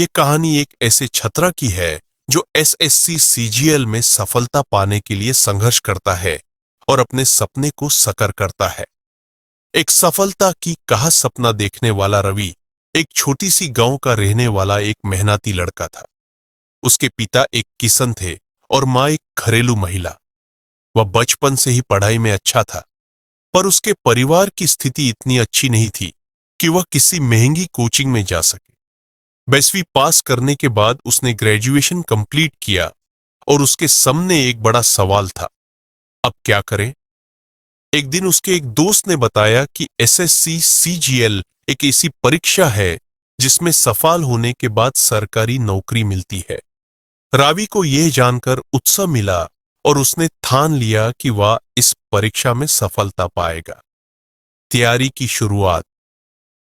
ये कहानी एक ऐसे छात्र की है जो एसएससी सीजीएल में सफलता पाने के लिए संघर्ष करता है और अपने सपने को साकार करता है। एक सफलता की कहा सपना देखने वाला रवि एक छोटी सी गांव का रहने वाला एक मेहनती लड़का था। उसके पिता एक किसान थे और माँ एक घरेलू महिला। वह बचपन से ही पढ़ाई में अच्छा था, पर उसके परिवार की स्थिति इतनी अच्छी नहीं थी कि वह किसी महंगी कोचिंग में जा सके। 12वीं पास करने के बाद उसने ग्रेजुएशन कंप्लीट किया और उसके सामने एक बड़ा सवाल था, अब क्या करें। एक दिन उसके एक दोस्त ने बताया कि एसएससी सीजीएल एक ऐसी परीक्षा है जिसमें सफल होने के बाद सरकारी नौकरी मिलती है। रावी को यह जानकर उत्साह मिला और उसने ठान लिया कि वह इस परीक्षा में सफलता पाएगा। तैयारी की शुरुआत।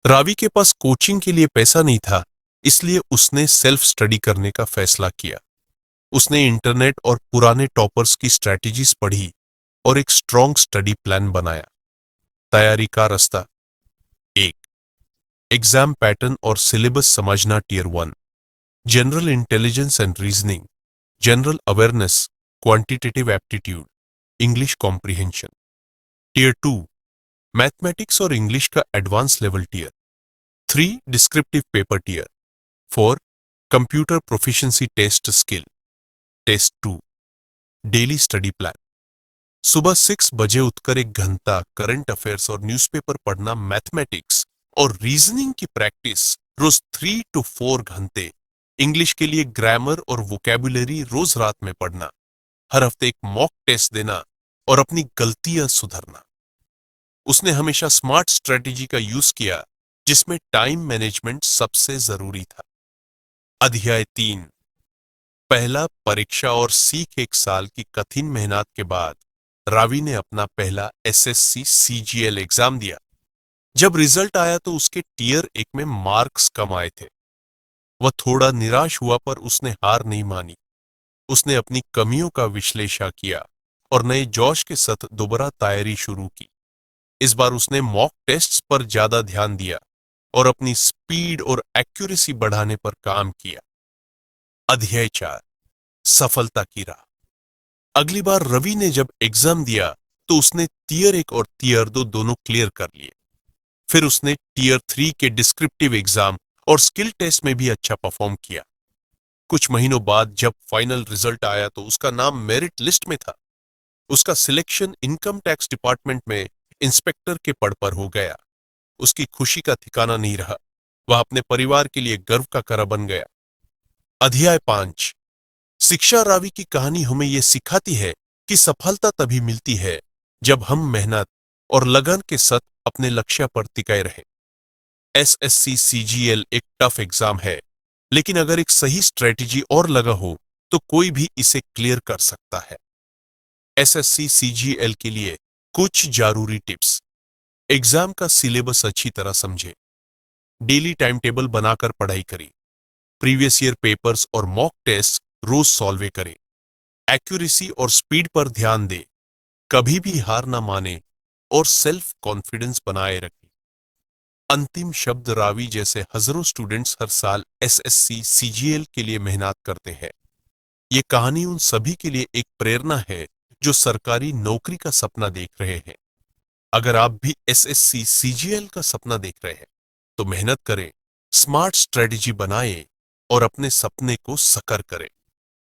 रावी के पास कोचिंग के लिए पैसा नहीं था, इसलिए उसने सेल्फ स्टडी करने का फैसला किया। उसने इंटरनेट और पुराने टॉपर्स की स्ट्रैटेजीज पढ़ी और एक स्ट्रॉन्ग स्टडी प्लान बनाया। तैयारी का रास्ता। 1, एग्जाम पैटर्न और सिलेबस समझना। Tier 1, general intelligence and reasoning, general awareness, quantitative aptitude, English comprehension. Tier 2, mathematics और इंग्लिश का advance level. Tier 3, descriptive paper. Tier 4, computer proficiency test skill. Test 2, daily study plan. सुबह 6 बजे उठकर 1 घंटा current affairs और newspaper पढ़ना। Mathematics और reasoning की प्रैक्टिस रोज 3 to 4 घंटे। इंग्लिश के लिए ग्रामर और वोकैबुलरी रोज रात में पढ़ना। हर हफ्ते एक मॉक टेस्ट देना और अपनी गलतियां सुधारना। उसने हमेशा स्मार्ट स्ट्रेटेजी का यूज किया, जिसमें टाइम मैनेजमेंट सबसे जरूरी था। अध्याय 3, पहला परीक्षा और सीख। 1 साल की कठिन मेहनत के बाद रावी ने अपना पहला एसएससी सीजीएल एग्जाम दिया। जब रिजल्ट आया तो उसके टियर 1 में मार्क्स कम आए थे। वह थोड़ा निराश हुआ, पर उसने हार नहीं मानी। उसने अपनी कमियों का विश्लेषण किया और नए जोश के साथ दोबारा तैयारी शुरू की। इस बार उसने मॉक टेस्ट्स पर ज्यादा ध्यान दिया और अपनी स्पीड और एक्यूरेसी बढ़ाने पर काम किया। अध्याय 4, सफलता की राह। अगली बार रवि ने जब एग्जाम दिया तो उसने टियर 1 और टियर 2 दोनों क्लियर कर लिए। फिर उसने टियर 3 के डिस्क्रिप्टिव एग्जाम और स्किल टेस्ट में भी अच्छा परफॉर्म किया। कुछ महीनों बाद जब फाइनल रिजल्ट आया तो उसका नाम मेरिट लिस्ट में था। उसका सिलेक्शन इनकम टैक्स डिपार्टमेंट में इंस्पेक्टर के पद पर हो गया। उसकी खुशी का ठिकाना नहीं रहा। वह अपने परिवार के लिए गर्व का कारण बन गया। अध्याय 5, शिक्षा। रावी की कहानी हमें यह सिखाती है कि सफलता तभी मिलती है जब हम मेहनत और लगन के साथ अपने लक्ष्य पर टिके रहे। एसएससी सीजीएल एक टफ एग्जाम है, लेकिन अगर एक सही स्ट्रेटेजी और लगा हो तो कोई भी इसे क्लियर कर सकता है। एसएससी सीजीएल के लिए कुछ जरूरी टिप्स। एग्जाम का सिलेबस अच्छी तरह समझे। डेली टाइम टेबल बनाकर पढ़ाई करें। प्रीवियस ईयर पेपर्स और मॉक टेस्ट रोज सॉल्व करें। एक्यूरेसी और स्पीड पर ध्यान दें। कभी भी हार ना माने और सेल्फ कॉन्फिडेंस बनाए रखें। अंतिम शब्द। रावी जैसे हजारों स्टूडेंट्स हर साल एसएससी सीजीएल के लिए मेहनत करते हैं। ये कहानी उन सभी के लिए एक प्रेरणा है जो सरकारी नौकरी का सपना देख रहे हैं। अगर आप भी एसएससी सीजीएल का सपना देख रहे हैं तो मेहनत करें, स्मार्ट स्ट्रेटेजी बनाएं और अपने सपने को साकार करें।